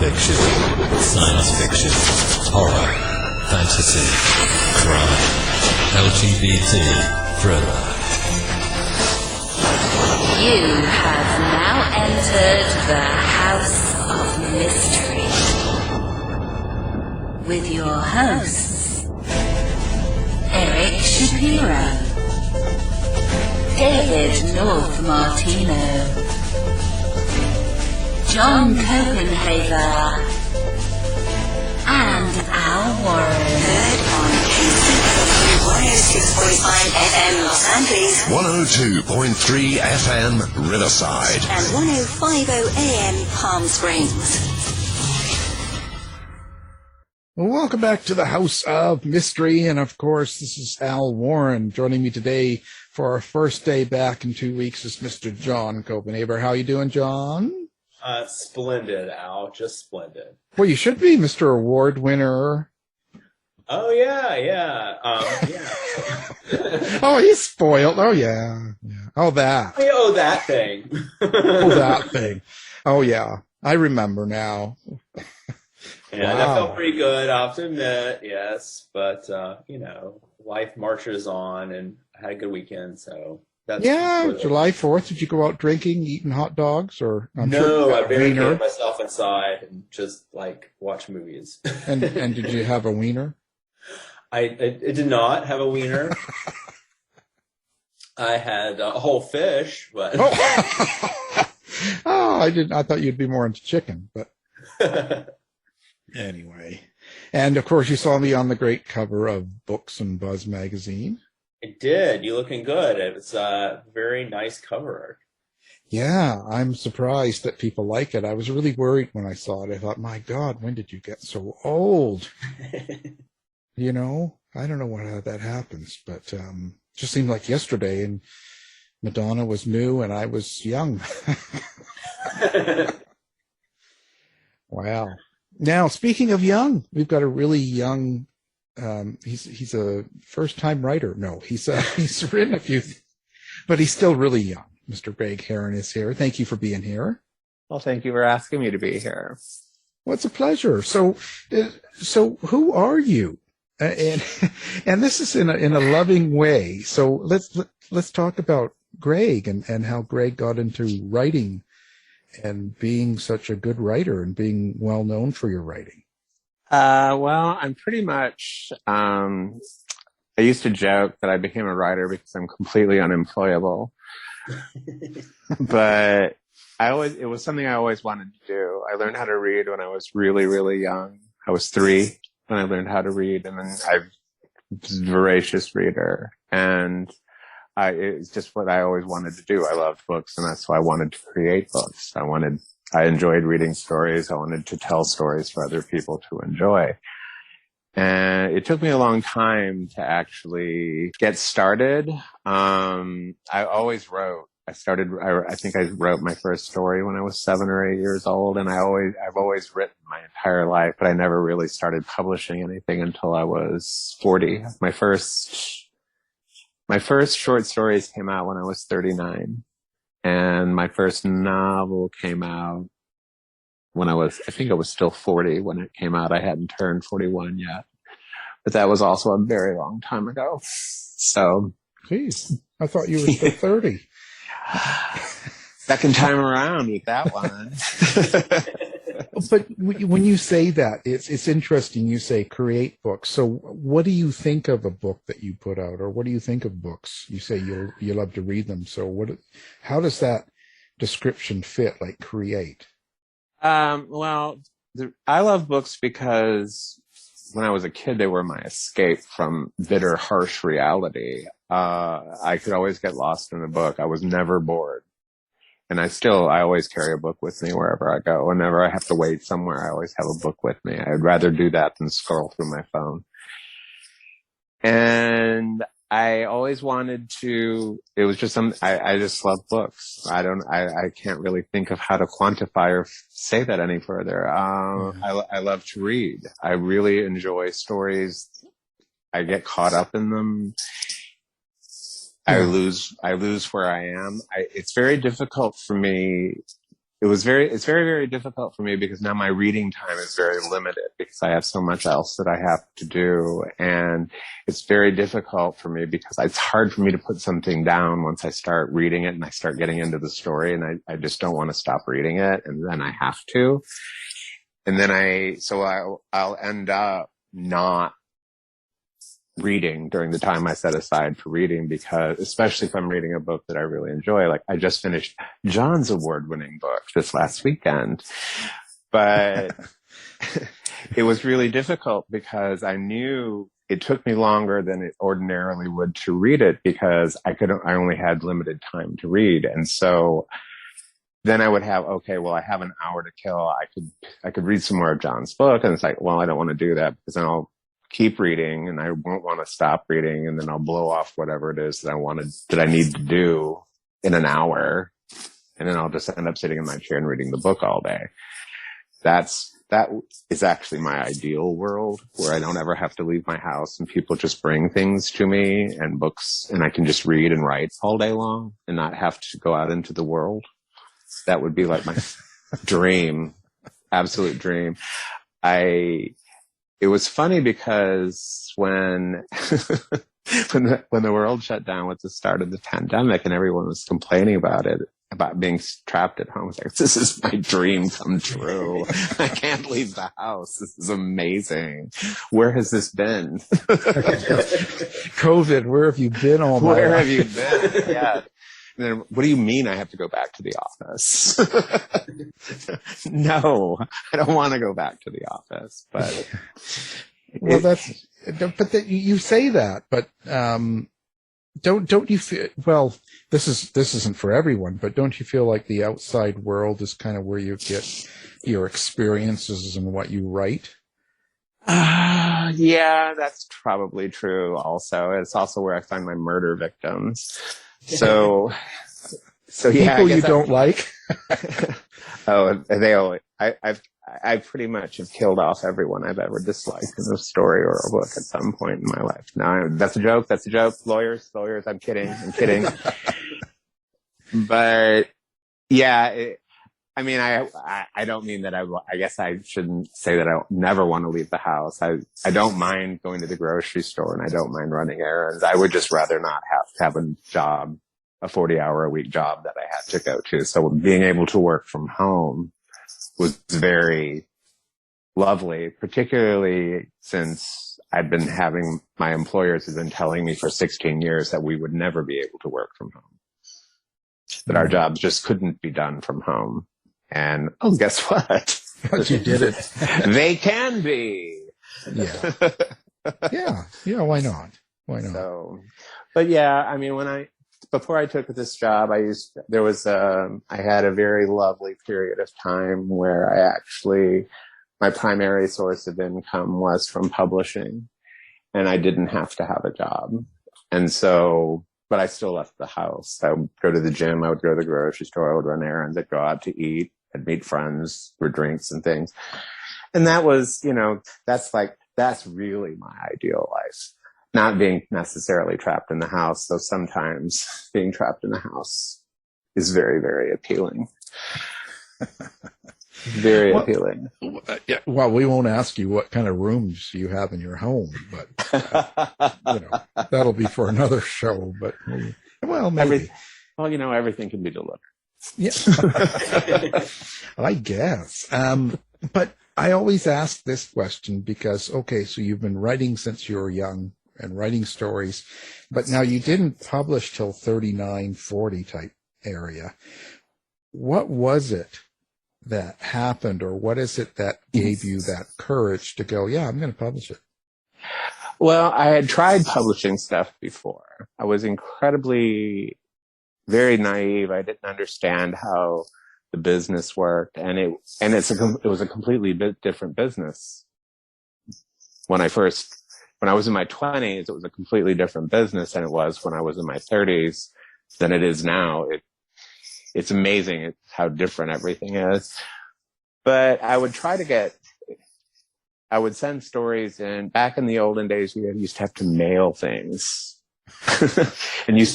fiction, science fiction, horror, fantasy, crime, LGBT, thriller. You have now entered the House of Mystery with your hosts, Eric Shapiro, David North Martino, John Copenhaver, and Al Warren. Heard on KCW 106.5 FM Los Angeles, 102.3 FM Riverside, and 105.0 AM Palm Springs. Well, welcome back to the House of Mystery, and of course, this is Al Warren. Joining me today for our first day back in 2 weeks is Mr. John Copenhaver. How you doing, John? Splendid, Al. Just splendid. Well, you should be, Mr. Award winner. Oh, yeah. Yeah. Oh, he's spoiled. Oh, yeah. Oh, that. Oh, that thing. Oh, that thing. Oh, yeah. I remember now. Yeah, wow. That felt pretty good, I have to admit, yes. But, life marches on, and I had a good weekend, so that's good. July 4th, did you go out drinking, eating hot dogs? Or I barricaded myself inside and just, watch movies. And did you have a wiener? I did not have a wiener. I had a whole fish, but... Oh, I didn't. I thought you'd be more into chicken, but... Anyway, and of course you saw me on the great cover of Books and Buzz magazine. I did. You're looking good. It's a very nice cover art. Yeah, I'm surprised that people like it. I was really worried when I saw it. I thought, my God, when did you get so old? I don't know how that happens, but just seemed like yesterday, and Madonna was new and I was young. Wow. Now, speaking of young, we've got a really young, he's a first-time writer. No, he's written a few, but he's still really young. Mr. Greg Herren is here. Thank you for being here. Well, thank you for asking me to be here. Well, it's a pleasure. So who are you? And this is in a loving way. So let's talk about Greg and how Greg got into writing and being such a good writer and being well known for your writing. Well, I'm pretty much, I used to joke that I became a writer because I'm completely unemployable, but it was something I always wanted to do. I learned how to read when I was really, really young. I was 3 when I learned how to read, and then I was a voracious reader, and it's just what I always wanted to do. I loved books, and that's why I wanted to create books. I enjoyed reading stories. I wanted to tell stories for other people to enjoy. And it took me a long time to actually get started. I always wrote. I think I wrote my first story when I was 7 or 8 years old, and I've always written my entire life, but I never really started publishing anything until I was 40. My first short stories came out when I was 39, and my first novel came out when I think I was still 40 when it came out. I hadn't turned 41 yet, but that was also a very long time ago. So, geez, I thought you were still 30. Second time around with that one. But when you say that, it's interesting. You say create books. So what do you think of a book that you put out, or what do you think of books? You say you love to read them. So how does that description fit, like create? Well, I love books because when I was a kid, they were my escape from bitter, harsh reality. I could always get lost in a book. I was never bored. And I always carry a book with me wherever I go. Whenever I have to wait somewhere, I always have a book with me. I'd rather do that than scroll through my phone. And I always wanted to, it was just I just love books. I can't really think of how to quantify or say that any further. I love to read. I really enjoy stories. I get caught up in them. I lose where I am. It's very difficult for me it's very, very difficult for me because now my reading time is very limited because I have so much else that I have to do. And it's very difficult for me because it's hard for me to put something down once I start reading it and I start getting into the story, and I just don't want to stop reading it. And then I have to. And then I'll end up not reading during the time I set aside for reading, because especially if I'm reading a book that I really enjoy. Like I just finished John's award-winning book this last weekend, but it was really difficult because I knew it took me longer than it ordinarily would to read it because I only had limited time to read. And so then I would have, okay, well, I have an hour to kill. I could read some more of John's book. And it's like, well, I don't want to do that because then I'll keep reading and I won't want to stop reading, and then I'll blow off whatever it is that I need to do in an hour, and then I'll just end up sitting in my chair and reading the book all day. That is actually my ideal world, where I don't ever have to leave my house and people just bring things to me and books, and I can just read and write all day long and not have to go out into the world. That would be like my dream, absolute dream. It was funny because when the world shut down with the start of the pandemic and everyone was complaining about it, about being trapped at home, I was like, this is my dream come true. I can't leave the house. This is amazing. Where has this been? COVID, where have you been all my life? Where have you been? Yeah. And then, what do you mean I have to go back to the office? No, I don't want to go back to the office. But well, you say that, but don't you feel? Well, this isn't for everyone, but don't you feel like the outside world is kind of where you get your experiences and what you write? Yeah, that's probably true. Also, it's also where I find my murder victims. So yeah, people you don't like. Oh, they always. I pretty much have killed off everyone I've ever disliked in a story or a book at some point in my life. No, that's a joke. That's a joke. Lawyers. I'm kidding. But yeah, I don't mean that I guess I shouldn't say that I never want to leave the house. I don't mind going to the grocery store, and I don't mind running errands. I would just rather not have a job, a 40-hour-a-week job that I had to go to. So being able to work from home was very lovely, particularly since I've been having my employers have been telling me for 16 years that we would never be able to work from home, that our jobs just couldn't be done from home. And guess what? You did it. They can be. Yeah. Yeah. Why not? So, but yeah, I mean, before I took this job, I had a very lovely period of time where my primary source of income was from publishing, and I didn't have to have a job. And so, but I still left the house. I would go to the gym. I would go to the grocery store. I would run errands. I'd go out to eat. I'd meet friends for drinks and things. And that was, that's really my ideal life. Not being necessarily trapped in the house. So sometimes being trapped in the house is very, very appealing. Very appealing. Yeah, well, we won't ask you what kind of rooms you have in your home, but that'll be for another show. But maybe. Everything can be delivered. Yeah, I guess. But I always ask this question because, so you've been writing since you were young and writing stories, but now you didn't publish till 39, 40 type area. What was it that happened, or what is it that gave you that courage to go, I'm going to publish it? Well, I had tried publishing stuff before. I was incredibly very naive. I didn't understand how the business worked, and it was a completely different business. When I was in my 20s, it was a completely different business than it was when I was in my 30s than it is now. It's amazing how different everything is. But I would I would send stories in. Back in the olden days, you used to have to mail things. And you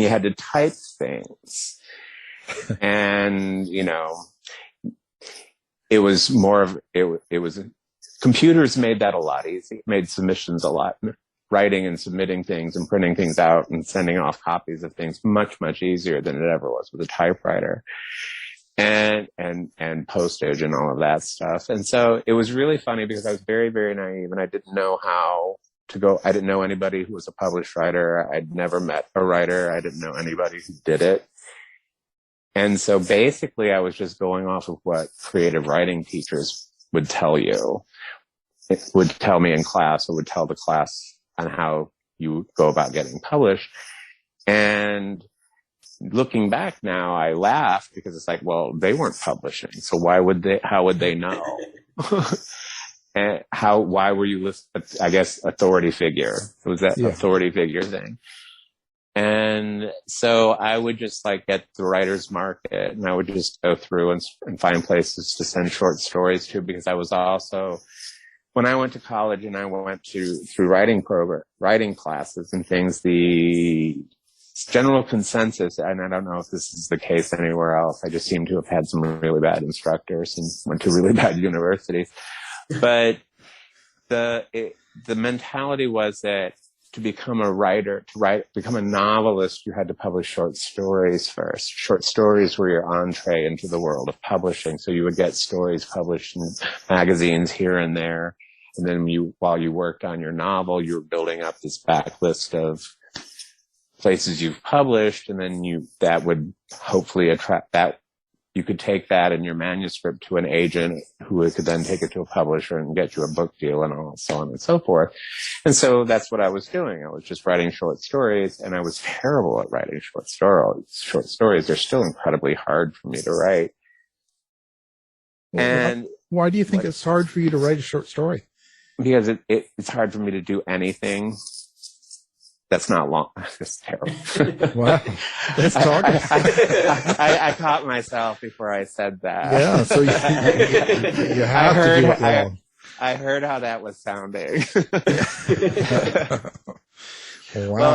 had to type things. And, it was more of, it was, computers made that a lot easier, made submissions a lot, writing and submitting things and printing things out and sending off copies of things much, much easier than it ever was with a typewriter and postage and all of that stuff. And so it was really funny because I was very, very naive and I didn't know how to go. I didn't know anybody who was a published writer. I'd never met a writer. I didn't know anybody who did it. And so basically I was just going off of what creative writing teachers would tell you. It would tell me in class or would tell the class on how you go about getting published. And looking back now, I laugh because it's like, well, they weren't publishing. So how would they know? And why were you I guess authority figure. It was that authority figure thing. And so I would just get the writer's market and I would just go through and find places to send short stories to, because I was also, when I went to college and I went through writing classes and things, the general consensus, and I don't know if this is the case anywhere else, I just seem to have had some really bad instructors and went to really bad universities, but the mentality was that to become a writer, become a novelist, you had to publish short stories first. Short stories were your entree into the world of publishing. So you would get stories published in magazines here and there. And then while you worked on your novel, you were building up this backlist of places you've published. And then that would hopefully attract that. You could take that in your manuscript to an agent who could then take it to a publisher and get you a book deal and so on and so forth. And so that's what I was doing. I was just writing short stories, and I was terrible at writing short stories. They're still incredibly hard for me to write. And why do you think it's hard for you to write a short story? Because it's hard for me to do anything that's not long. It's terrible. Wow. Let's talk. I caught myself before I said that. Yeah, so you have to do it long. I heard how that was sounding. Wow. Well,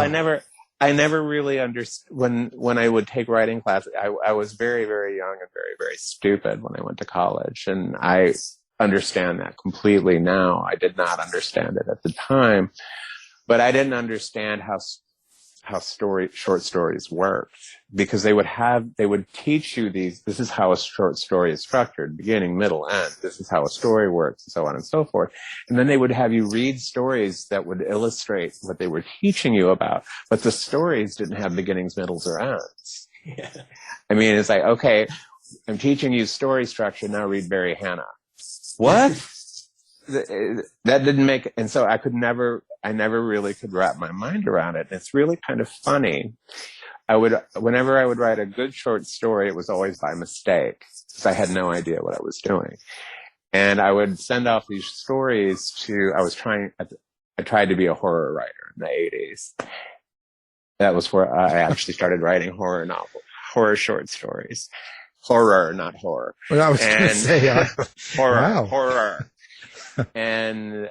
I never really understood when I would take writing classes. I was very, very young and very, very stupid when I went to college, and I understand that completely now. I did not understand it at the time. But I didn't understand how short stories worked, because they would teach you this is how a short story is structured, beginning, middle, end. This is how a story works, and so on and so forth. And then they would have you read stories that would illustrate what they were teaching you about, but the stories didn't have beginnings, middles, or ends. Yeah. I mean, it's like, okay, I'm teaching you story structure, now read Barry Hannah. What? That didn't make, and so I never really could wrap my mind around it. And it's really kind of funny. Whenever I would write a good short story, it was always by mistake, because I had no idea what I was doing. And I would send off these stories I tried to be a horror writer in the 80s. That was where I actually started writing horror short stories. Horror, not horror. Well, I was going to say, horror. And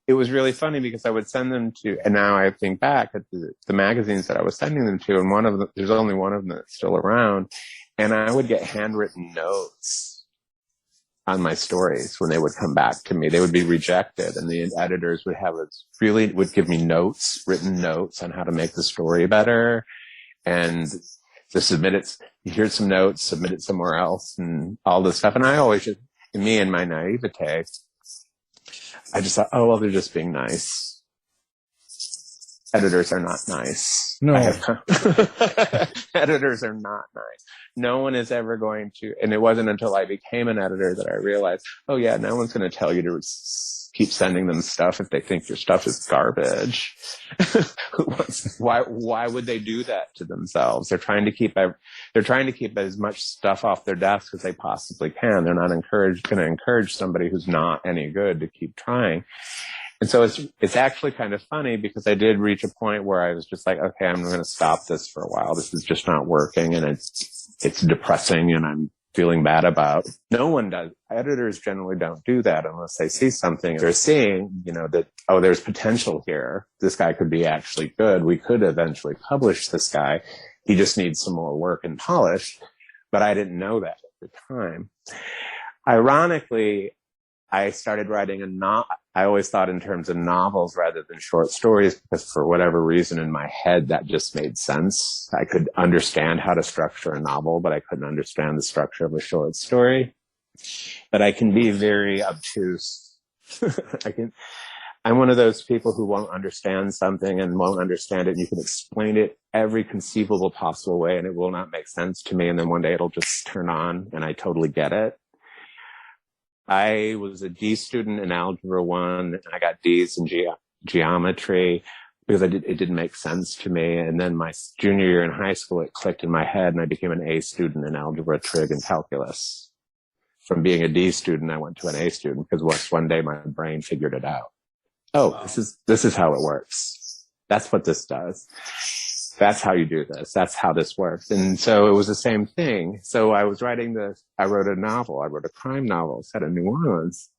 it was really funny because I would send them to, and now I think back at the magazines that I was sending them to, and there's only one of them that's still around, and I would get handwritten notes on my stories when they would come back to me. They would be rejected, and the editors would give me written notes on how to make the story better, and to submit it. Here's some notes, submit it somewhere else, and all this stuff. And I always me and my naivete, I just thought, oh, well, they're just being nice. Editors are not nice. No. Editors are not nice. No one is ever going to, and it wasn't until I became an editor that I realized, oh yeah, no one's going to tell you to keep sending them stuff if they think your stuff is garbage. Why would they do that to themselves? They're trying to keep as much stuff off their desk as they possibly can. They're not going to encourage somebody who's not any good to keep trying. And so it's actually kind of funny, because I did reach a point where I was just like, okay, I'm going to stop this for a while. This is just not working, and it's depressing, and I'm feeling bad about. No one does. Editors generally don't do that unless they see something. They're seeing, that, oh, there's potential here. This guy could be actually good. We could eventually publish this guy. He just needs some more work and polish. But I didn't know that at the time. Ironically, I started writing I always thought in terms of novels rather than short stories, because for whatever reason in my head, that just made sense. I could understand how to structure a novel, but I couldn't understand the structure of a short story. But I can be very obtuse. I'm one of those people who won't understand something and won't understand it. And you can explain it every conceivable possible way and it will not make sense to me. And then one day it'll just turn on and I totally get it. I was a D student in Algebra 1 and I got Ds in geometry because it didn't make sense to me. And then my junior year in high school, it clicked in my head and I became an A student in Algebra, Trig, and Calculus. From being a D student, I went to an A student because one day my brain figured it out. Oh, wow. This is how it works. That's what this does. That's how you do this. That's how this works. And so it was the same thing. So I was wrote a novel. I wrote a crime novel set in New Orleans.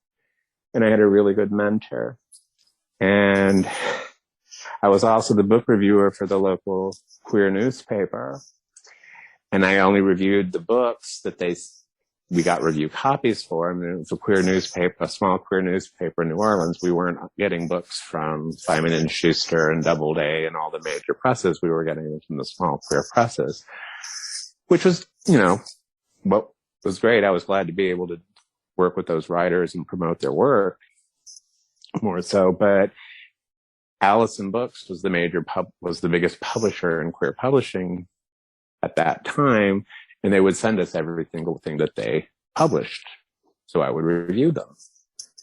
And I had a really good mentor. And I was also the book reviewer for the local queer newspaper. And I only reviewed the books that we got review copies for. I mean, it was a small queer newspaper in New Orleans. We weren't getting books from Simon & Schuster and Doubleday and all the major presses. We were getting them from the small queer presses, which was, what was great. I was glad to be able to work with those writers and promote their work more so. But Allison Books was the biggest publisher in queer publishing at that time. And they would send us every single thing that they published. So I would review them.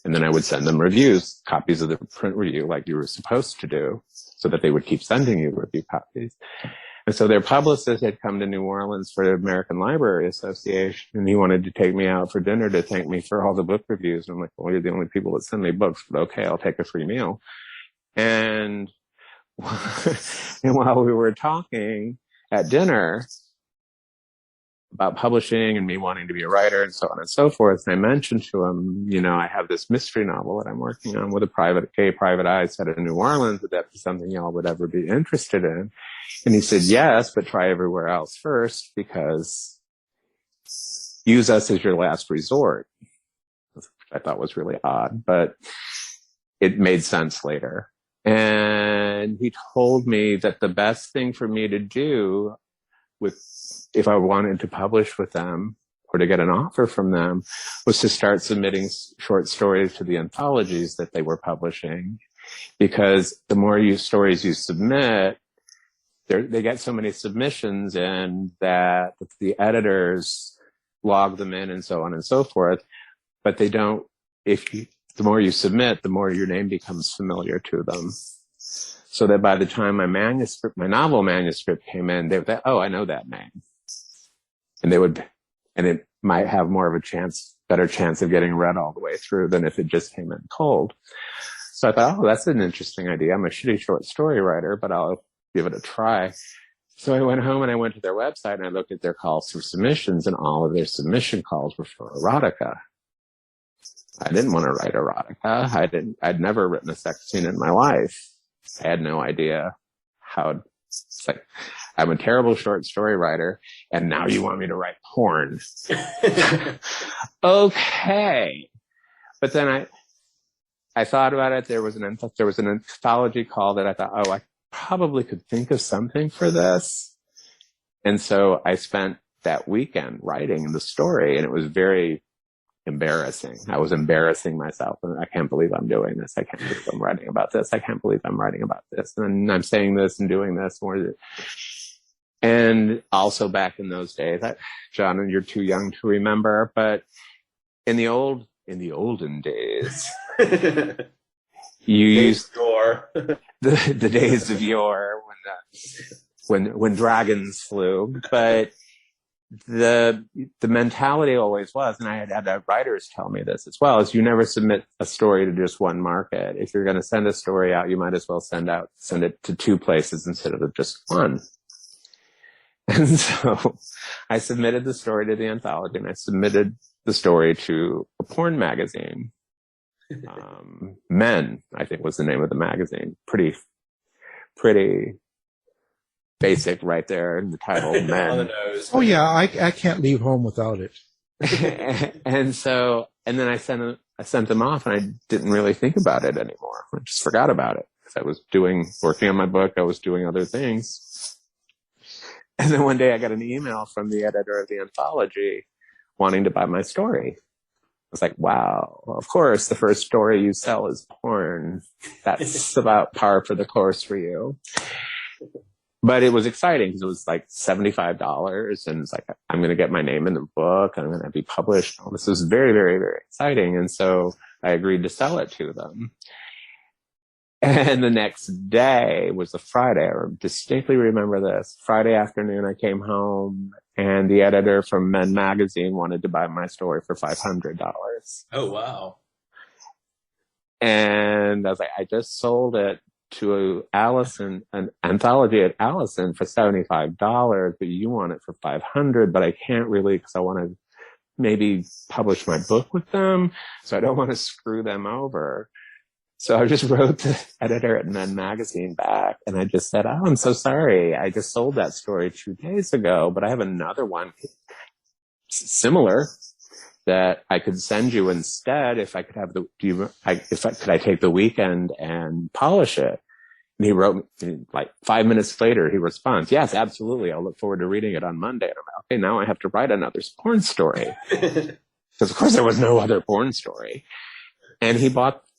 And then I would send them reviews, copies of the print review like you were supposed to do, so that they would keep sending you review copies. And so their publicist had come to New Orleans for the American Library Association, and he wanted to take me out for dinner to thank me for all the book reviews. And I'm like, well, you're the only people that send me books, but okay, I'll take a free meal. And while we were talking at dinner about publishing and me wanting to be a writer and so on and so forth, and I mentioned to him, I have this mystery novel that I'm working on with a gay private eye set in New Orleans. Would that be something y'all would ever be interested in? And he said, yes, but try everywhere else first, because use us as your last resort. Which I thought was really odd, but it made sense later. And he told me that the best thing for me to do if I wanted to publish with them or to get an offer from them was to start submitting short stories to the anthologies that they were publishing, because the more stories you submit, they get so many submissions and that the editors log them in and so on and so forth, but they don't, the more you submit, the more your name becomes familiar to them. So that by the time my novel manuscript came in, they would say, oh, I know that name. And it might have more of better chance of getting read all the way through than if it just came in cold. So I thought, oh, that's an interesting idea. I'm a shitty short story writer, but I'll give it a try. So I went home and I went to their website and I looked at their calls for submissions, and all of their submission calls were for erotica. I didn't want to write erotica. I'd never written a sex scene in my life. I had no idea it's like, I'm a terrible short story writer, and now you want me to write porn. Okay. But then I thought about it. There was an anthology call that I thought, oh, I probably could think of something for this. And so I spent that weekend writing the story, and it was very embarrassing. I was embarrassing myself, and I can't believe I'm doing this. I can't believe I'm writing about this. I can't believe I'm writing about this. And I'm saying this and doing this more. And also back in those days, John, and you're too young to remember, but in the olden days, you used the days of yore when dragons flew, but the mentality always was, and I had writers tell me this as well, is you never submit a story to just one market. If you're going to send a story out, you might as well send it to two places instead of just one. And so I submitted the story to the anthology, and I submitted the story to a porn magazine. Men, I think, was the name of the magazine. Pretty basic right there in the title, On the Men. nose. Oh yeah, I can't leave home without it. and then I sent them off, and I didn't really think about it anymore. I just forgot about it because I was working on my book. I was doing other things. And then one day I got an email from the editor of the anthology wanting to buy my story. I was like, wow, of course, the first story you sell is porn. That's about par for the course for you. But it was exciting because it was like $75, and it's like, I'm going to get my name in the book. I'm going to be published. This was very, very, very exciting. And so I agreed to sell it to them. And the next day was a Friday. I distinctly remember this. Friday afternoon, I came home, and the editor from Men Magazine wanted to buy my story for $500. Oh, wow. And I was like, I just sold it to Allison, an anthology at Allison for $75, but you want it for $500, but I can't really because I want to maybe publish my book with them. So I don't want to screw them over. So I just wrote the editor at Men Magazine back, and I just said, oh, I'm so sorry. I just sold that story 2 days ago, but I have another one similar that I could send you instead if I could have could I take the weekend and polish it? And he wrote me, like 5 minutes later, he responds, yes, absolutely. I'll look forward to reading it on Monday. And I'm like, okay, now I have to write another porn story. Because of course there was no other porn story. And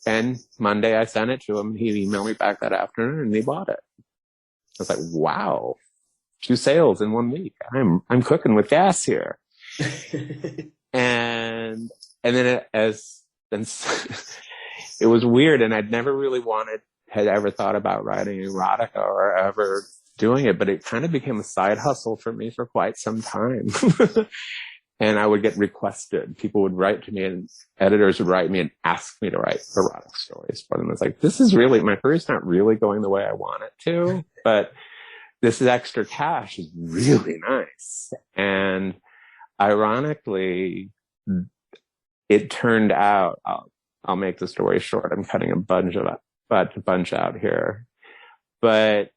and Monday I sent it to him. He emailed me back that afternoon, and he bought it. I was like, wow, 2 sales in 1 week. I'm cooking with gas here. And then it was weird, and I'd never really had ever thought about writing erotica or ever doing it, but it kind of became a side hustle for me for quite some time. And I would get requested. People would write to me, and editors would write me and ask me to write erotic stories for them. It's like, my career's not really going the way I want it to, but this extra cash is really nice. And ironically, it turned out, I'll make the story short. I'm cutting a bunch out here. But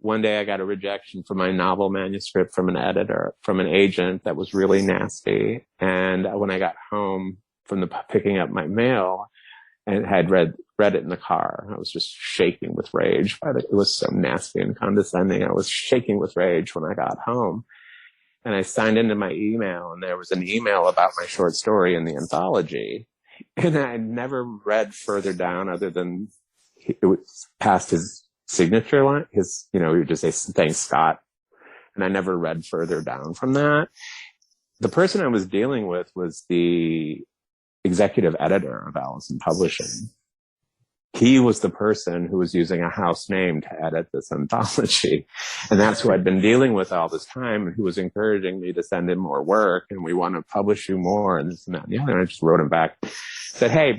one day I got a rejection for my novel manuscript from an agent that was really nasty. And when I got home from picking up my mail and had read it in the car, I was just shaking with rage. It was so nasty and condescending. I was shaking with rage when I got home. And I signed into my email, and there was an email about my short story in the anthology. And I never read further down other than it was past his signature line. He would just say, thanks, Scott. And I never read further down from that. The person I was dealing with was the executive editor of Allison Publishing. He was the person who was using a house name to edit this anthology. And that's who I'd been dealing with all this time, and who was encouraging me to send in more work, and we want to publish you more, and this and that and the other. And I just wrote him back, said, hey,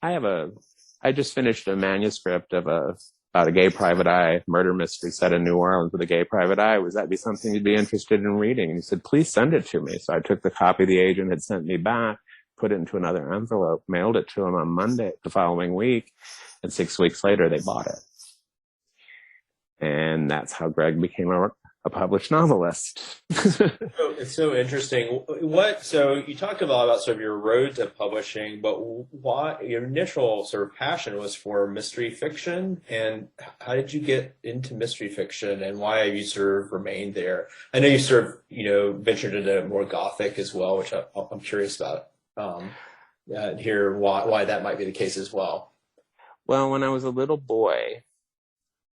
I just finished a manuscript about a gay private eye murder mystery set in New Orleans with a gay private eye. Would that be something you'd be interested in reading? And he said, please send it to me. So I took the copy the agent had sent me back, put it into another envelope, mailed it to him on Monday the following week. And 6 weeks later, they bought it. And that's how Greg became a published novelist. It's so interesting. So you talked a lot about sort of your road to publishing, but why your initial sort of passion was for mystery fiction, and how did you get into mystery fiction, and why have you sort of remained there? I know you sort of, ventured into more Gothic as well, which I'm curious about. Hear why that might be the case as well. Well, when I was a little boy,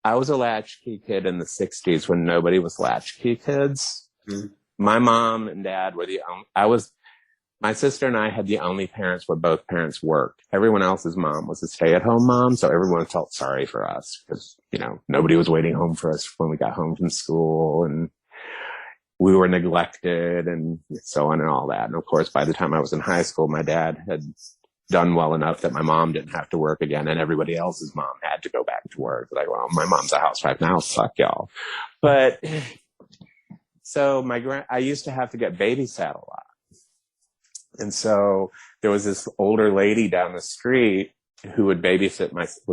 I was a latchkey kid in the 60s when nobody was latchkey kids. Mm-hmm. My mom and dad were my sister and I had the only parents where both parents worked. Everyone else's mom was a stay-at-home mom, so everyone felt sorry for us because, nobody was waiting home for us when we got home from school, and we were neglected and so on and all that. And of course, by the time I was in high school, my dad had done well enough that my mom didn't have to work again, and everybody else's mom had to go back to work. Like, well, my mom's a housewife now, fuck y'all. But so I used to have to get babysat a lot. And so there was this older lady down the street who would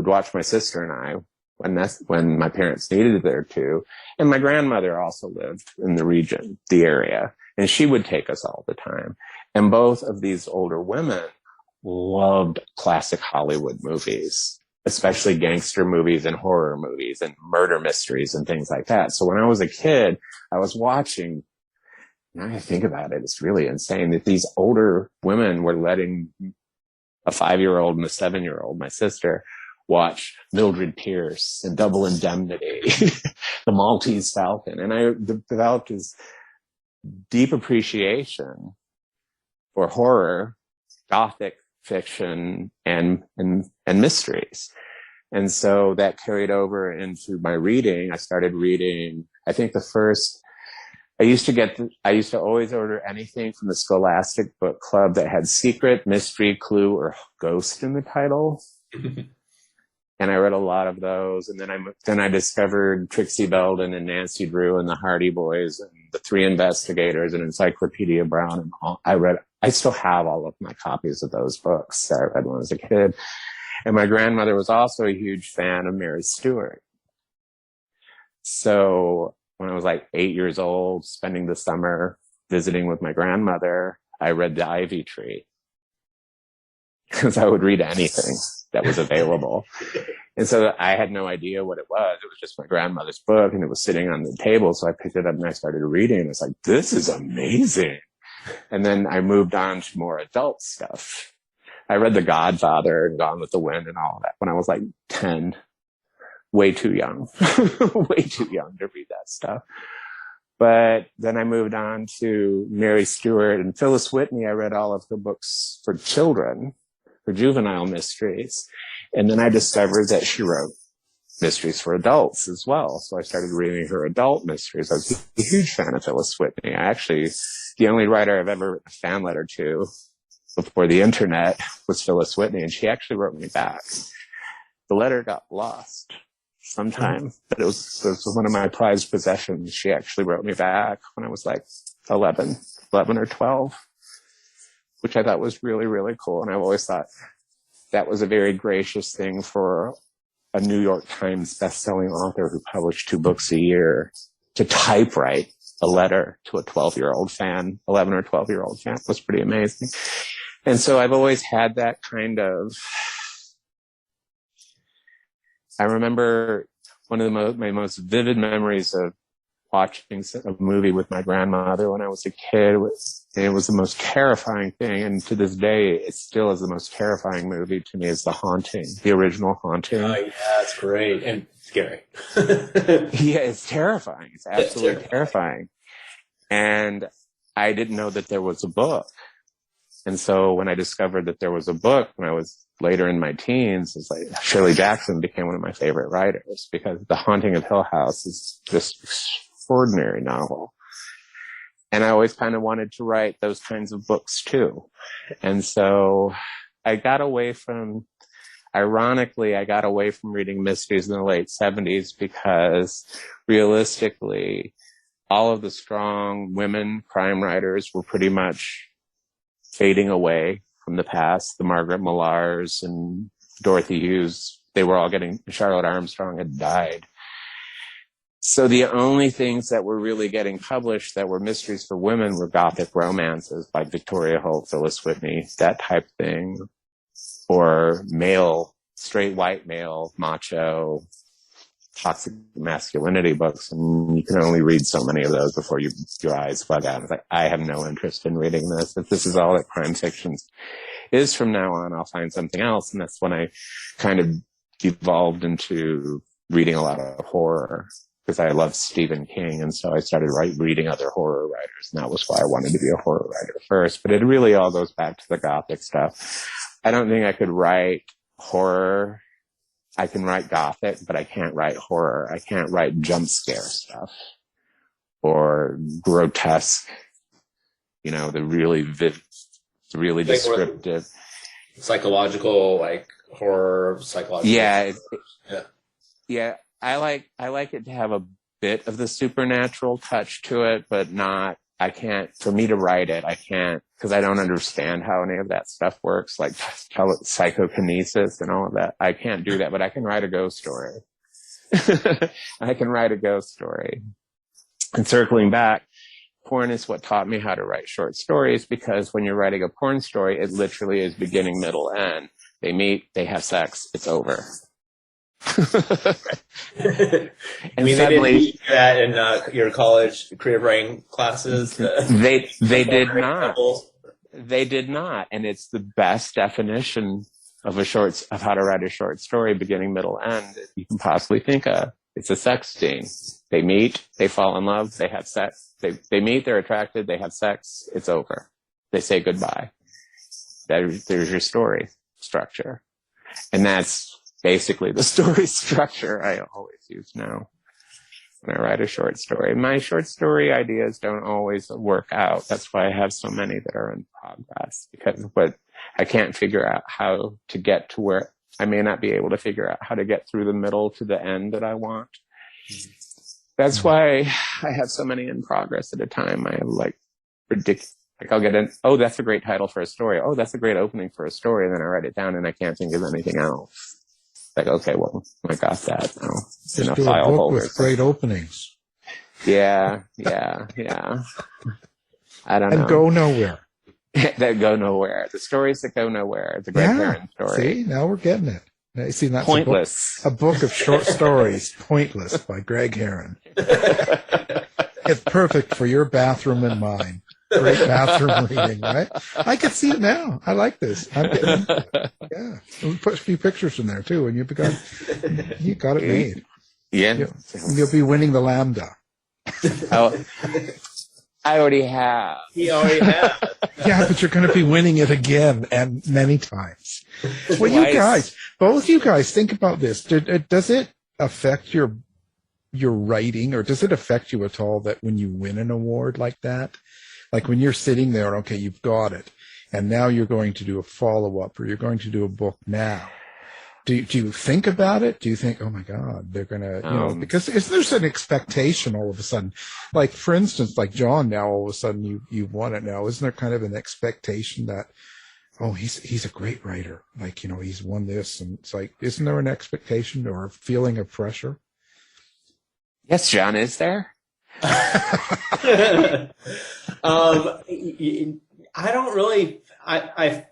watch my sister and I when my parents needed there to. And my grandmother also lived in the region, the area, and she would take us all the time. And both of these older women loved classic Hollywood movies, especially gangster movies and horror movies and murder mysteries and things like that. So when I was a kid, I was watching, now I think about it, it's really insane that these older women were letting a 5-year-old and a 7-year-old, my sister, watch Mildred Pierce and Double Indemnity, The Maltese Falcon. And I developed this deep appreciation for horror, gothic fiction, and mysteries. And so that carried over into my reading. I started reading, I think I used to always order anything from the Scholastic Book Club that had secret, mystery, clue, or ghost in the title. And I read a lot of those. And then I discovered Trixie Belden and Nancy Drew and the Hardy Boys and the Three Investigators and Encyclopedia Brown. And all. I still have all of my copies of those books that I read when I was a kid. And my grandmother was also a huge fan of Mary Stewart. So when I was like 8 years old, spending the summer visiting with my grandmother, I read The Ivy Tree, because I would read anything that was available. And so I had no idea what it was. It was just my grandmother's book, and it was sitting on the table. So I picked it up and I started reading. And it's like, this is amazing. And then I moved on to more adult stuff. I read The Godfather and Gone with the Wind and all of that when I was like 10. Way too young. Way too young to read that stuff. But then I moved on to Mary Stewart and Phyllis Whitney. I read all of her books for children, for juvenile mysteries. And then I discovered that she wrote mysteries for adults as well. So I started reading her adult mysteries. I was a huge fan of Phyllis Whitney. The only writer I've ever written a fan letter to before the internet was Phyllis Whitney, and she actually wrote me back. The letter got lost sometime, but it was one of my prized possessions. She actually wrote me back when I was like 11 or 12, which I thought was really, really cool. And I've always thought that was a very gracious thing for a New York Times bestselling author who published 2 books a year to typewrite a letter to a 12-year-old fan, 11 or 12-year-old fan. It was pretty amazing. And so I've always had that kind of, I remember one of my most vivid memories of watching a movie with my grandmother when I was a kid. It was the most terrifying thing. And to this day, it still is the most terrifying movie to me, is The Haunting, the original Haunting. Oh, yeah, it's great and scary. Yeah, it's terrifying. It's absolutely terrifying. And I didn't know that there was a book. And so when I discovered that there was a book when I was later in my teens, it's like Shirley Jackson became one of my favorite writers, because The Haunting of Hill House is just extraordinary novel. And I always kind of wanted to write those kinds of books too. And so I got away from reading mysteries in the late 70s, because realistically, all of the strong women crime writers were pretty much fading away from the past. The Margaret Millars and Dorothy Hughes, they were all Charlotte Armstrong had died. So the only things that were really getting published that were mysteries for women were gothic romances by Victoria Holt, Phyllis Whitney, that type thing, or straight white male, macho, toxic masculinity books. And you can only read so many of those before your eyes bug out. It's like, I have no interest in reading this. If this is all that crime fiction is from now on, I'll find something else. And that's when I kind of evolved into reading a lot of horror, because I love Stephen King. And so I started reading other horror writers. And that was why I wanted to be a horror writer first. But it really all goes back to the gothic stuff. I don't think I could write horror. I can write gothic, but I can't write horror. I can't write jump scare stuff or grotesque, the really like descriptive. Psychological, like horror, psychological. Yeah. Yeah. Yeah. I like it to have a bit of the supernatural touch to it, but for me to write it, I can't, because I don't understand how any of that stuff works, like psychokinesis and all of that. I can't do that, but I can write a ghost story. I can write a ghost story. And circling back, porn is what taught me how to write short stories, because when you're writing a porn story, it literally is beginning, middle, end. They meet, they have sex, it's over. And they didn't teach that in your college creative writing classes? They did not. They did not. And it's the best definition of how to write a short story, beginning, middle, end, that you can possibly think of. It's a sex scene. They meet, they fall in love, they have sex. They meet, they're attracted, they have sex, it's over. They say goodbye. There's your story structure. And that's basically the story structure I always use now when I write a short story. My short story ideas don't always work out. That's why I have so many that are in progress, because I can't figure out how to get to where I may not be able to figure out how to get through the middle to the end that I want. That's why I have so many in progress at a time. I have I'll get in, oh, that's a great title for a story. Oh, that's a great opening for a story. And then I write it down and I can't think of anything else. Like, okay, well, I got that now. Just do a book with great openings. Yeah. I don't know. And go nowhere. That go nowhere. The stories that go nowhere. The Greg Herren story. See, now we're getting it. Now, see, that's Pointless. A book of short stories, Pointless, by Greg Herren. It's perfect for your bathroom and mine. Great bathroom reading, right? I can see it now. I like this. Yeah. We'll put a few pictures in there too, and you got it made. Yeah. You'll be winning the Lambda. Oh, I already have. He already has. Yeah, but you're going to be winning it again and many times. Well, both you guys, think about this. Does it affect your writing, or does it affect you at all that when you win an award like that? Like when you're sitting there, okay, you've got it, and now you're going to do a follow-up, or you're going to do a book now. Do you think about it? Do you think, oh my God, they're going to, because there's an expectation all of a sudden. Like, for instance, like John, now all of a sudden you've won it now. Isn't there kind of an expectation that, oh, he's a great writer. Like, he's won this. And it's like, isn't there an expectation or a feeling of pressure? Yes, John, is there? I don't really. I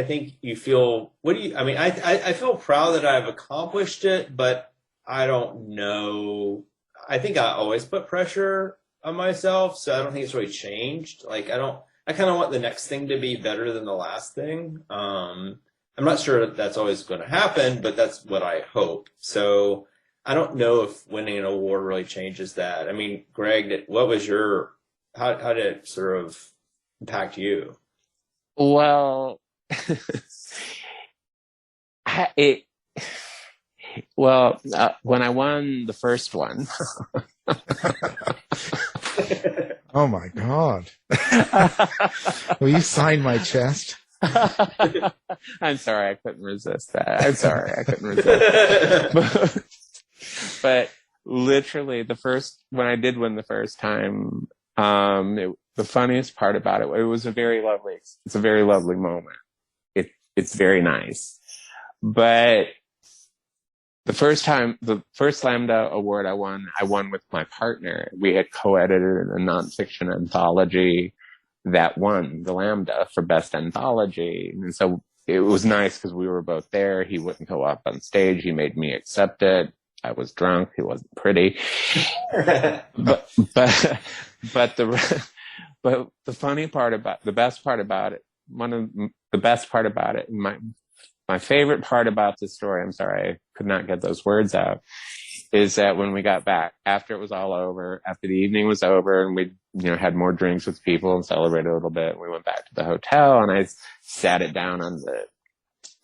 think you feel. What do you? I mean, I feel proud that I've accomplished it, but I don't know. I think I always put pressure on myself, so I don't think it's really changed. Like I kind of want the next thing to be better than the last thing. I'm not sure that's always going to happen, but that's what I hope. So. I don't know if winning an award really changes that. I mean, Greg, how did it sort of impact you? Well, when I won the first one. Oh my God. Will you sign my chest? I'm sorry, I couldn't resist that. I'm sorry, I couldn't resist. But literally, when I did win the first time, the funniest part about it was it's a very lovely moment. It's very nice. But the first Lambda award I won with my partner. We had co-edited a nonfiction anthology that won the Lambda for best anthology. And so it was nice because we were both there. He wouldn't go up on stage. He made me accept it. I was drunk. He wasn't pretty, but the funny part the best part about it, my favorite part about the story, I'm sorry, I could not get those words out, is that when we got back, after it was all over, after the evening was over and we, had more drinks with people and celebrated a little bit, we went back to the hotel and I sat it down on the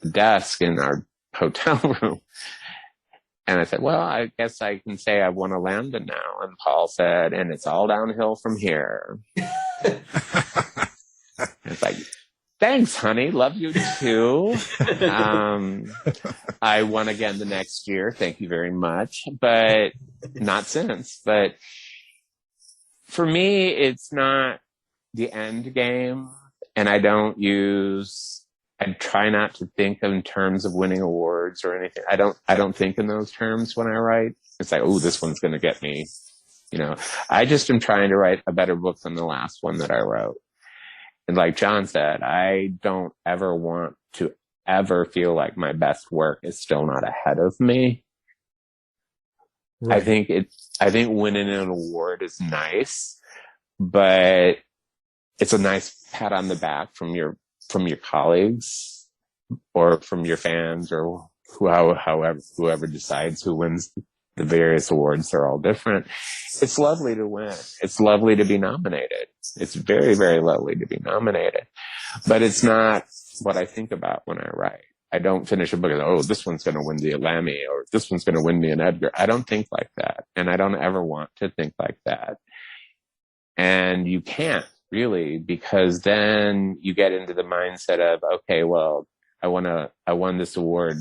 desk in our hotel room. And I said, well, I guess I can say I've won a Lambda now. And Paul said, and it's all downhill from here. It's like, thanks, honey. Love you too. I won again the next year. Thank you very much. But not since. But for me, it's not the end game. And I don't I try not to think in terms of winning awards or anything. I don't think in those terms when I write. It's like, oh, this one's going to get me, I just am trying to write a better book than the last one that I wrote. And like John said, I don't ever want to ever feel like my best work is still not ahead of me. Right. I think winning an award is nice, but it's a nice pat on the back from your colleagues or from your fans or whoever decides who wins the various awards. They're all different. It's lovely to win. It's lovely to be nominated. It's very, very lovely to be nominated, but it's not what I think about when I write. I don't finish a book and, oh, this one's going to win the Lammy or this one's going to win me an Edgar. I don't think like that. And I don't ever want to think like that. And you can't really, because then you get into the mindset of, okay, well, I won this award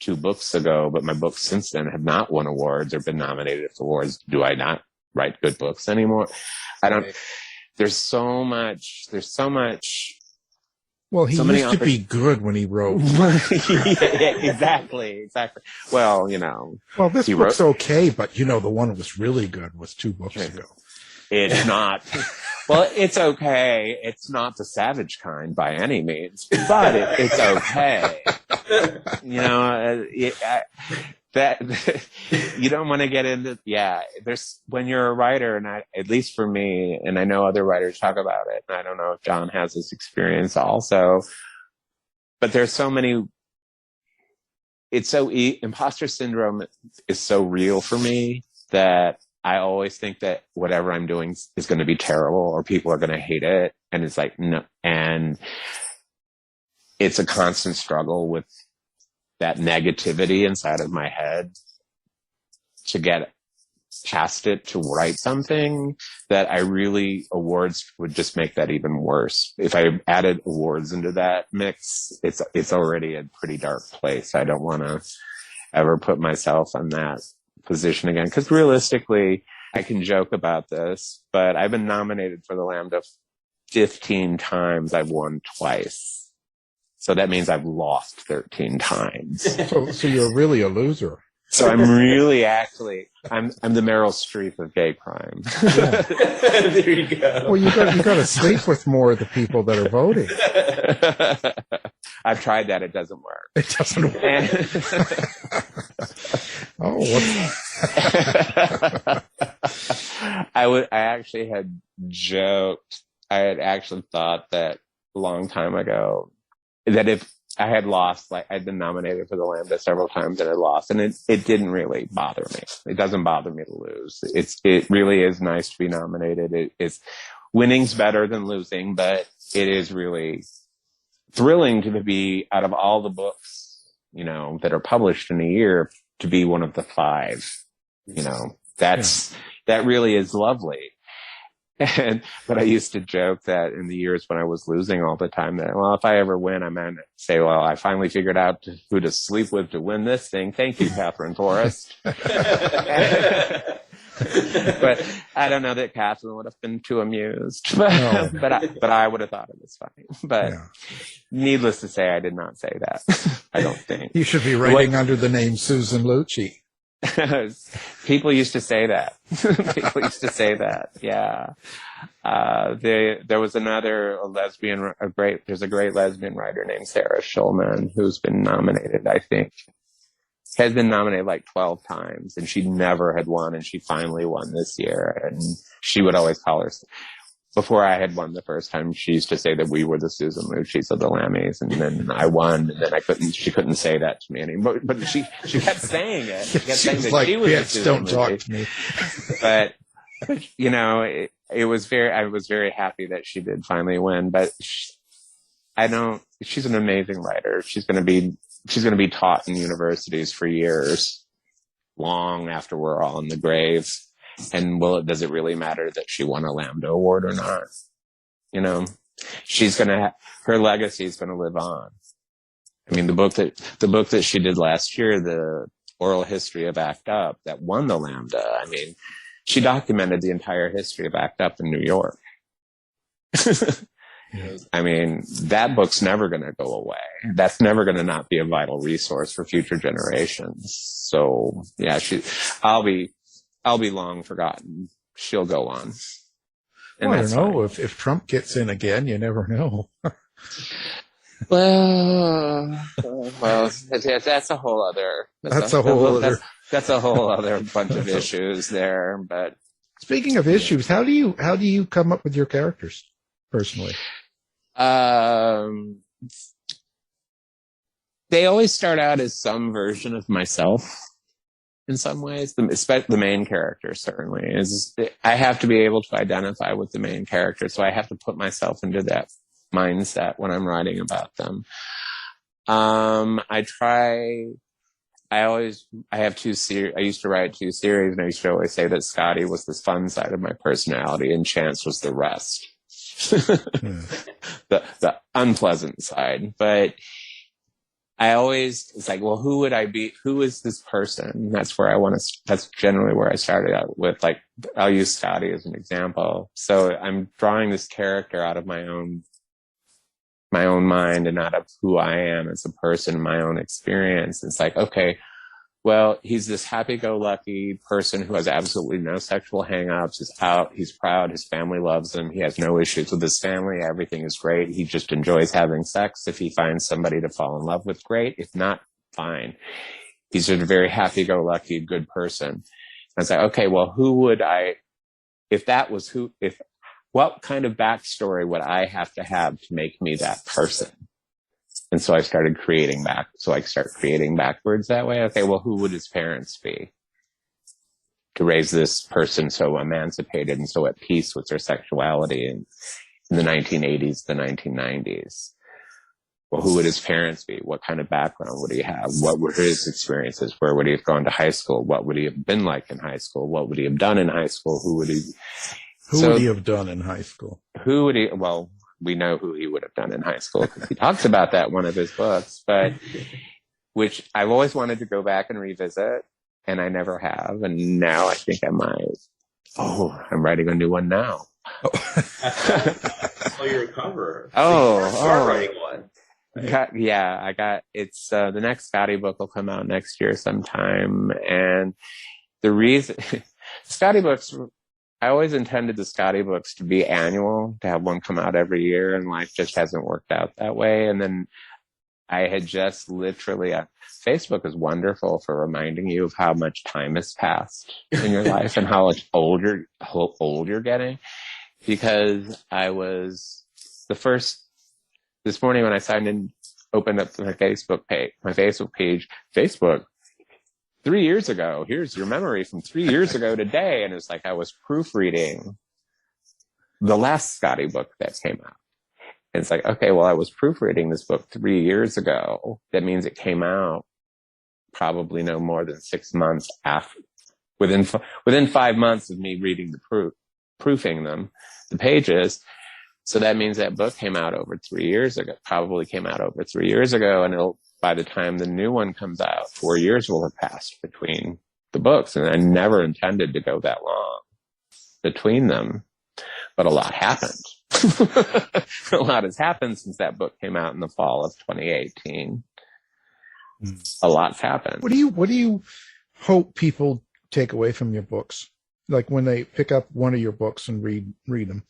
2 books ago, but my books since then have not won awards or been nominated for awards. Do I not write good books anymore? I don't, there's so much. Well, he used to be good when he wrote. Yeah, exactly. Well, Well, this book's okay, but the one that was really good was 2 books ago. It's not. Well, it's okay. It's not the savage kind by any means, but it's okay. That you don't want to get into. Yeah, there's when you're a writer, and at least for me, and I know other writers talk about it. And I don't know if John has this experience also, but there's so many. It's so imposter syndrome is so real for me that I always think that whatever I'm doing is going to be terrible or people are going to hate it. And it's like, no. And it's a constant struggle with that negativity inside of my head to get past it, to write something that awards would just make that even worse. If I added awards into that mix, it's already a pretty dark place. I don't want to ever put myself in that position again. Because realistically, I can joke about this, but I've been nominated for the Lambda 15 times. I've won twice. So that means I've lost 13 times. So you're really a loser. So I'm really I'm the Meryl Streep of gay crime. Yeah. There you go. Well, you got to sleep with more of the people that are voting. I've tried that. It doesn't work. It doesn't work. I actually had joked. I had actually thought that a long time ago that if I had lost, like I'd been nominated for the Lambda several times and I lost, and it didn't really bother me. It doesn't bother me to lose. It really is nice to be nominated. Winning's better than losing, but it is really thrilling to be out of all the books, that are published in a year to be one of the 5. That really is lovely. But I used to joke that in the years when I was losing all the time that, well, if I ever win, I'm going to say, well, I finally figured out who to sleep with to win this thing. Thank you, Catherine Forrest. But I don't know that Catherine would have been too amused, but I would have thought it was funny. But needless to say, I did not say that. I don't think. You should be writing under the name Susan Lucci. People used to say that. Yeah. There was there's a great lesbian writer named Sarah Schulman who's been nominated, I think. Has been nominated like 12 times, and she never had won, and she finally won this year. And she would always call her, before I had won the first time, she used to say that we were the Susan Lucci's of the Lammys, and then I won, and then she couldn't say that to me anymore. But she kept saying it. She kept saying that she was the Susan Lucci. Don't talk to me. But I was very happy that she did finally win. But she's an amazing writer. She's going to be taught in universities for years, long after we're all in the grave. And does it really matter that she won a Lambda Award or not? Her legacy is going to live on. I mean, the book that she did last year, the oral history of ACT UP, that won the Lambda. I mean, she documented the entire history of ACT UP in New York. I mean, that book's never going to go away. That's never going to not be a vital resource for future generations. So yeah, I'll be long forgotten. She'll go on. Well, I don't know if Trump gets in again, you never know. Well, that's a whole other. That's a whole other bunch of issues there. But speaking of issues, how do you come up with your characters personally? They always start out as some version of myself. In some ways, the main character certainly is. I have to be able to identify with the main character, so I have to put myself into that mindset when I'm writing about them. I have two series. I used to write two series, and I used to always say that Scotty was the fun side of my personality, and Chance was the rest, the unpleasant side. But it's like, well, who would I be? Who is this person? That's generally where I started out with. Like, I'll use Scotty as an example. So I'm drawing this character out of my own mind and out of who I am as a person, my own experience. It's like, okay, well, he's this happy-go-lucky person who has absolutely no sexual hang-ups, he's proud, his family loves him, he has no issues with his family, everything is great, he just enjoys having sex. If he finds somebody to fall in love with, great. If not, fine. He's just a very happy-go-lucky, good person. I was like, okay, well, what kind of backstory would I have to make me that person? And so I started creating backwards that way. Okay, well, who would his parents be to raise this person so emancipated and so at peace with their sexuality in the 1980s, the 1990s? Well, who would his parents be? What kind of background would he have? What were his experiences? Where would he have gone to high school? What would he have been like in high school? What would he have done in high school? Who would he have done in high school? Well, we know who he would have done in high school because he talks about that in one of his books, but which I've always wanted to go back and revisit, and I never have. And now I think I might. Oh, I'm writing a new one now. Oh, you're a cover. Start writing one. Right? It's the next Scotty book will come out next year sometime. And the reason Scotty books, I always intended the Scotty books to be annual, to have one come out every year, and life just hasn't worked out that way. And then I had just literally, Facebook is wonderful for reminding you of how much time has passed in your life and how old you're getting. Because I was this morning when I signed in, opened up my Facebook page, Facebook, 3 years ago, here's your memory from 3 years ago today. And it's like I was proofreading the last Scotty book that came out. And it's like, okay, well, I was proofreading this book 3 years ago. That means it came out probably no more than 6 months after, within 5 months of me reading proofing them, the pages. So that means that book came out over 3 years ago, and by the time the new one comes out, 4 years will have passed between the books. And I never intended to go that long between them, but a lot happened. A lot has happened since that book came out in the fall of 2018. A lot's happened. What do you hope people take away from your books? Like when they pick up one of your books and read them,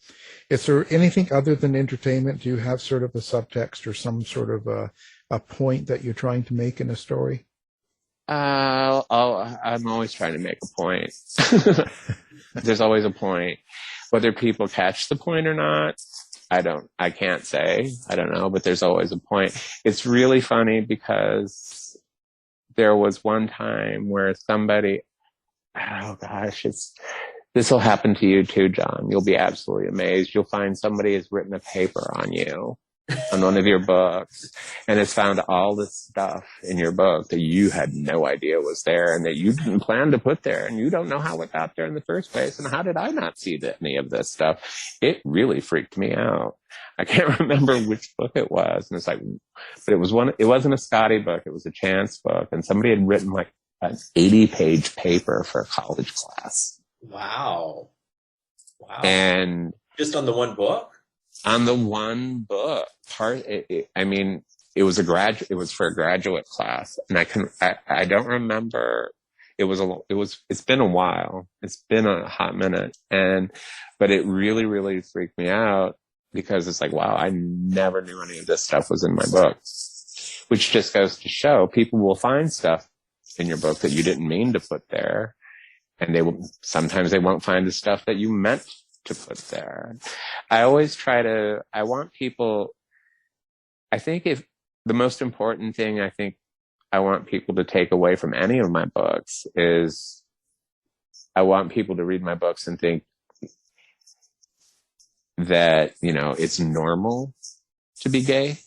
is there anything other than entertainment? Do you have sort of a subtext or some sort of a point that you're trying to make in a story? I'm always trying to make a point. There's always a point. Whether people catch the point or not, I can't say. I don't know, but there's always a point. It's really funny because there was one time where somebody, oh gosh, this will happen to you too, John. You'll be absolutely amazed. You'll find somebody has written a paper on you, on one of your books, and has found all this stuff in your book that you had no idea was there and that you didn't plan to put there, and you don't know how it got there in the first place. And how did I not see any of this stuff? It really freaked me out. I can't remember which book it was. And it's like, but it wasn't a Scotty book. It was a Chance book. And somebody had written like an 80-page paper for a college class. Wow. And just on the one book? On the one book part, I mean, it was for a graduate class, and I don't remember. It's been a while. It's been a hot minute, but it really, really freaked me out because it's like, wow, I never knew any of this stuff was in my book, which just goes to show people will find stuff in your book that you didn't mean to put there. And sometimes they won't find the stuff that you meant to put there. I want people, I think the most important thing I want people to take away from any of my books is I want people to read my books and think that, it's normal to be gay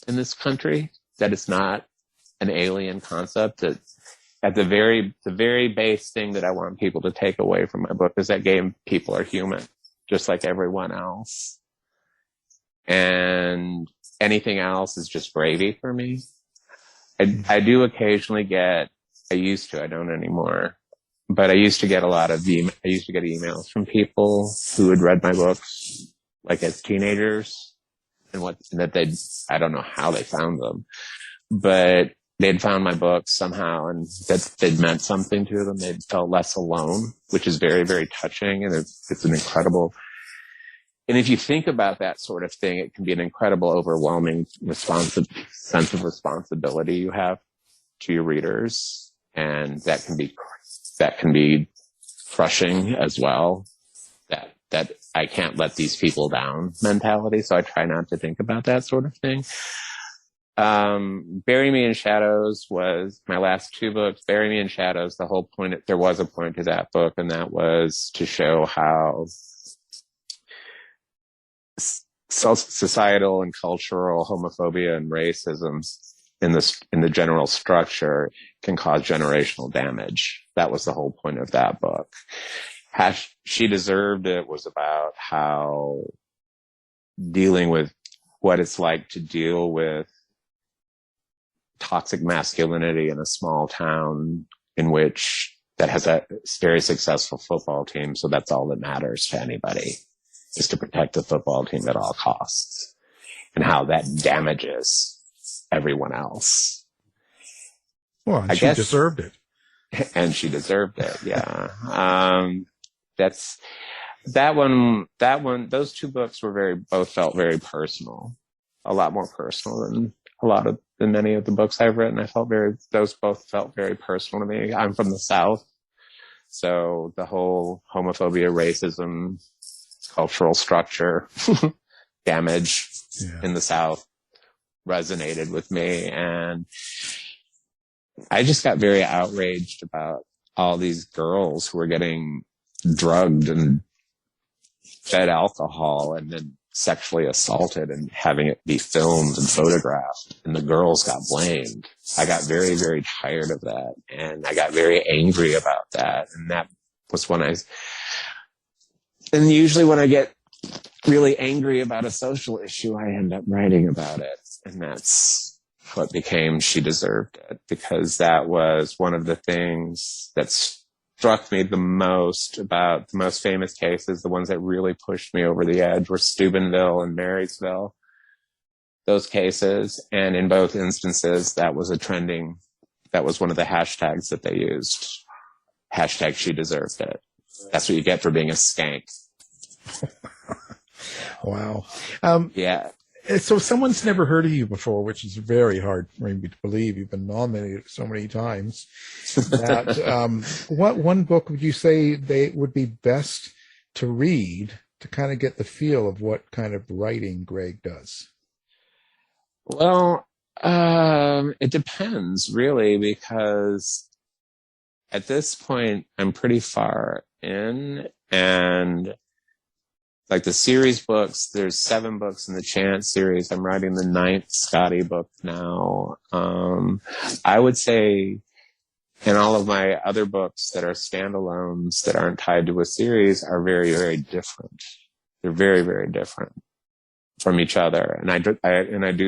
in this country, that it's not an alien concept, that at the very base thing that I want people to take away from my book is that gay people are human, just like everyone else. And anything else is just gravy for me. I do occasionally I don't anymore, but I used to get emails from people who had read my books, like as teenagers, and I don't know how they found them, but they'd found my books somehow and that they'd meant something to them. They felt less alone, which is very, very touching. And it's an incredible, and if you think about that sort of thing, it can be an incredible, overwhelming sense of responsibility you have to your readers. And that can be crushing as well. That I can't let these people down mentality. So I try not to think about that sort of thing. Bury Me in Shadows was my last two books. Bury Me in Shadows, there was a point to that book, and that was to show how societal and cultural homophobia and racism in the general structure can cause generational damage. That was the whole point of that book. She Deserved It was about how dealing with what it's like to deal with toxic masculinity in a small town that has a very successful football team. So that's all that matters to anybody, is to protect the football team at all costs, and how that damages everyone else. Well, and she deserved it. And she deserved it. Yeah. That one, those two books both felt very personal, a lot more personal than many of the books I've written. Those both felt very personal to me. I'm from the South, so the whole homophobia, racism, cultural structure, damage in the South resonated with me. And I just got very outraged about all these girls who were getting drugged and fed alcohol and then sexually assaulted and having it be filmed and photographed, and the girls got blamed. I got very, very tired of that, and I got very angry about that. And that was and usually when I get really angry about a social issue, I end up writing about it. And that's what became She Deserved It, because that was one of the things that struck me the most about the most famous cases. The ones that really pushed me over the edge were Steubenville and Marysville, those cases. And in both instances, that was one of the hashtags that they used. Hashtag She Deserved It. That's what you get for being a skank. Wow. Yeah. So someone's never heard of you before, which is very hard for me to believe. You've been nominated so many times. What one book would you say they would be best to read to kind of get the feel of what kind of writing Greg does? Well, it depends really, because at this point I'm pretty far in, and like the series books, there's 7 books in the Chance series. I'm writing the 9th Scotty book now. I would say, and all of my other books that are standalones that aren't tied to a series are very, very different. They're very, very different from each other. And I do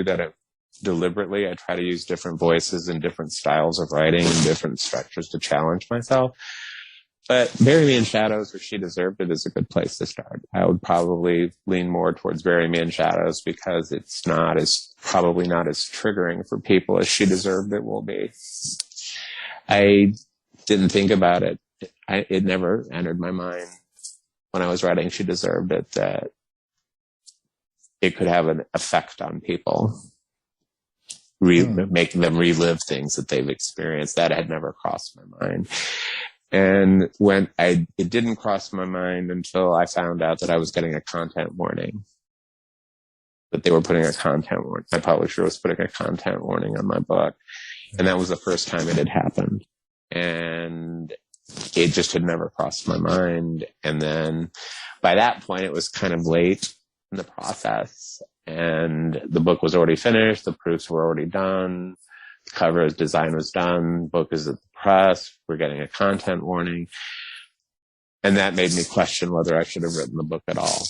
that deliberately. I try to use different voices and different styles of writing and different structures to challenge myself. But Bury Me in Shadows or She Deserved It is a good place to start. I would probably lean more towards Bury Me in Shadows because it's probably not as triggering for people as She Deserved It will be. I didn't think about it. It never entered my mind when I was writing She Deserved It that it could have an effect on people, making them relive things that they've experienced. That had never crossed my mind. And it didn't cross my mind until I found out that I was getting a content warning. That they were putting a content warning. My publisher was putting a content warning on my book. And that was the first time it had happened. And it just had never crossed my mind. And then by that point, it was kind of late in the process. And the book was already finished. The proofs were already done. The cover design was done. Book is at the press. We're getting a content warning. And that made me question whether I should have written the book at all.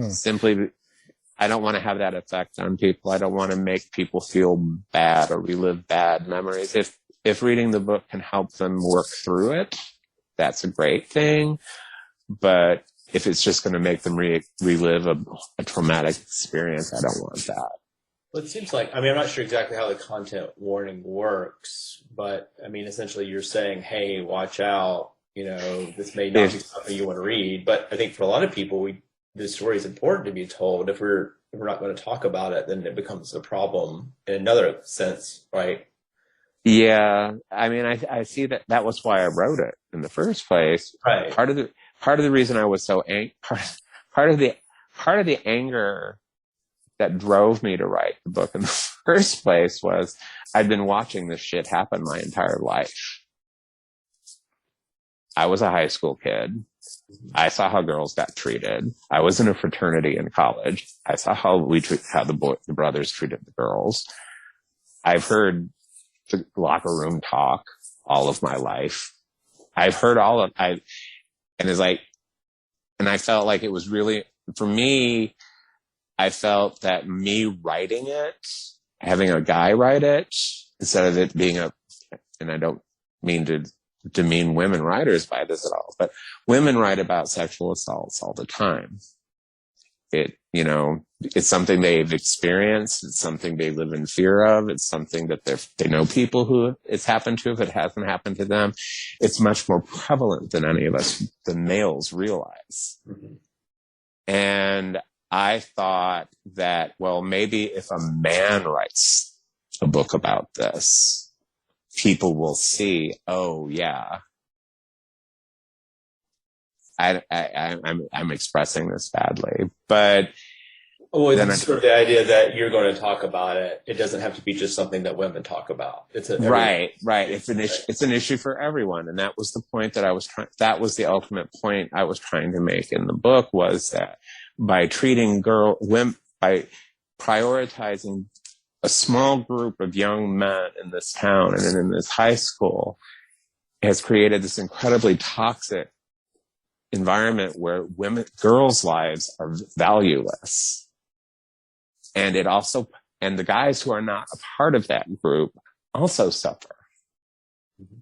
Simply, I don't want to have that effect on people. I don't want to make people feel bad or relive bad memories. If reading the book can help them work through it, that's a great thing. But if it's just going to make them relive a traumatic experience, I don't want that. Well, it seems like, I'm not sure exactly how the content warning works, but essentially you're saying, hey, watch out, this may not be something you want to read. But I think for a lot of people, this story is important to be told. If we're not going to talk about it, then it becomes a problem in another sense, right? Yeah. I see that was why I wrote it in the first place. Right. Part of the reason I was so part of the anger that drove me to write the book in the first place was I'd been watching this shit happen my entire life. I was a high school kid. I saw how girls got treated. I was in a fraternity in college. I saw how the brothers treated the girls. I've heard the locker room talk all of my life. I've heard and I felt like it was really, for me, I felt that me writing it, having a guy write it, instead of it being and I don't mean to demean women writers by this at all, but women write about sexual assaults all the time. It's something they've experienced. It's something they live in fear of. It's something that they know people who it's happened to if it hasn't happened to them. It's much more prevalent than any of us, the males, realize. Mm-hmm. And I thought that, well, maybe if a man writes a book about this, people will see, oh yeah, I'm expressing this badly, but then it's sort of the idea that you're going to talk about it. It doesn't have to be just something that women talk about. Right. It's an issue for everyone, and that was the point that that was the ultimate point I was trying to make in the book, was that by treating by prioritizing a small group of young men in this town and in this high school has created this incredibly toxic environment where girls' lives are valueless. And the guys who are not a part of that group also suffer. Mm-hmm.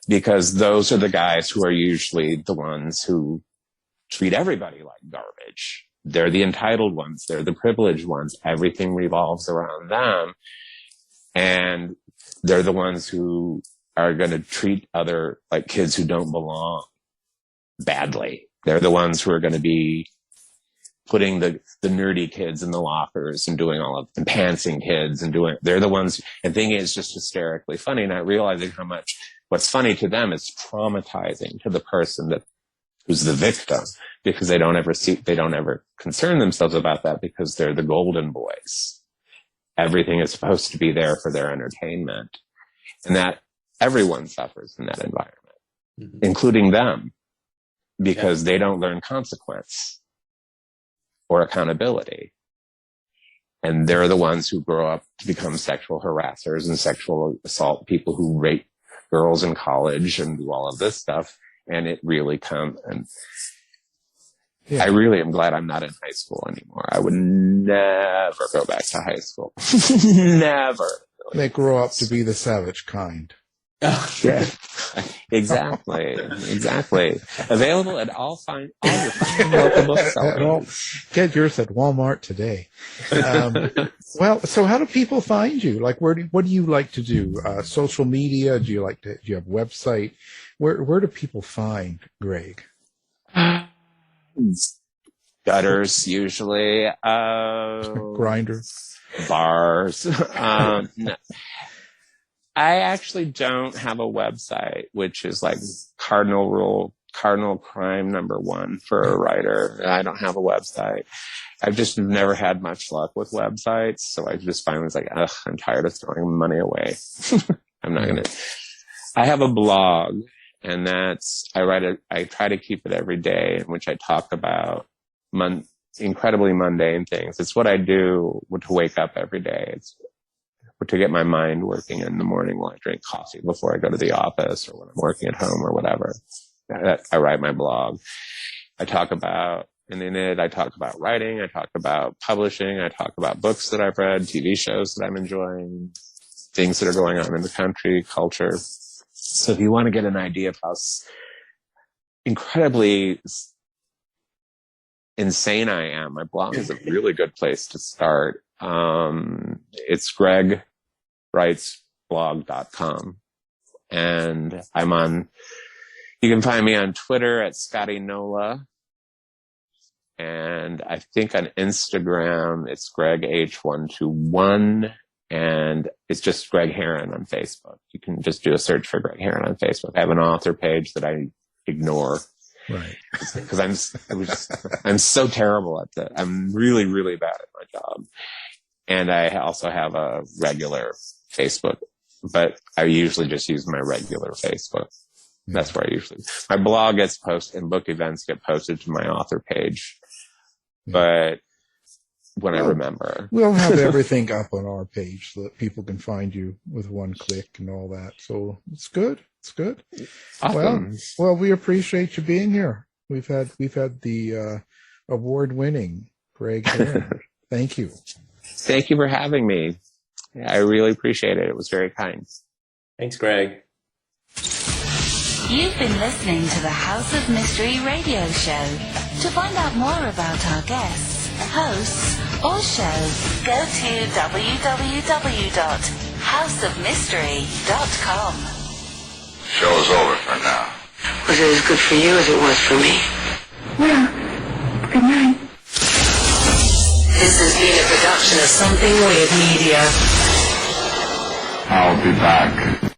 Because those are the guys who are usually the ones who treat everybody like garbage. They're the entitled ones. They're the privileged ones. Everything revolves around them. And they're the ones who are going to treat other, like kids who don't belong, badly. They're the ones who are going to be putting the nerdy kids in the lockers and doing and pantsing kids they're the ones, and thinking it's just hysterically funny, not realizing how much what's funny to them is traumatizing to the person who's the victim, because they don't ever concern themselves about that, because they're the golden boys. Everything is supposed to be there for their entertainment, and that everyone suffers in that environment, mm-hmm. including them, because they don't learn consequence or accountability. And they're the ones who grow up to become sexual harassers and sexual assault people who rape girls in college and do all of this stuff. And it really I really am glad I'm not in high school anymore. I would never go back to high school. Never. They grow up to be the savage kind. Yeah, exactly. Available at all your fine local booksellers. Get yours at Walmart today. Well, so how do people find you? Like, what do you like to do? Social media? Do you have a website? Where do people find Greg? Gutters, usually. Grinder. Bars. No. I actually don't have a website, which is like cardinal crime number 1 for a writer. I don't have a website. I've just never had much luck with websites, so I just finally was like, ugh, I'm tired of throwing money away. I'm not gonna. I have a blog, and I try to keep it every day, in which I talk about incredibly mundane things. It's what I do to wake up every day. It's to get my mind working in the morning while I drink coffee before I go to the office, or when I'm working at home or whatever. I write my blog. I talk about writing. I talk about publishing. I talk about books that I've read, TV shows that I'm enjoying, things that are going on in the country, culture. So if you want to get an idea of how incredibly insane I am, my blog is a really good place to start. It's gregwritesblog.com. And you can find me on Twitter at Scotty Nola. And I think on Instagram, it's GregH121. And it's just Greg Herren on Facebook. You can just do a search for Greg Herren on Facebook. I have an author page that I ignore. Right. Because I'm so terrible at that. I'm really, really bad at my job. And I also have a regular Facebook, but I usually just use my regular Facebook. That's where my blog gets posted and book events get posted to my author page. But when I remember. We'll have everything up on our page so that people can find you with one click and all that. So it's good. It's good. Awesome. Well, we appreciate you being here. We've had the award-winning Greg Herren. Thank you. Thank you for having me. I really appreciate it. It was very kind. Thanks, Greg. You've been listening to the House of Mystery radio show. To find out more about our guests, hosts, or shows, go to www.houseofmystery.com. Show's over for now. Was it as good for you as it was for me? Well, good night. This has been a production of Something Weird Media. I'll be back.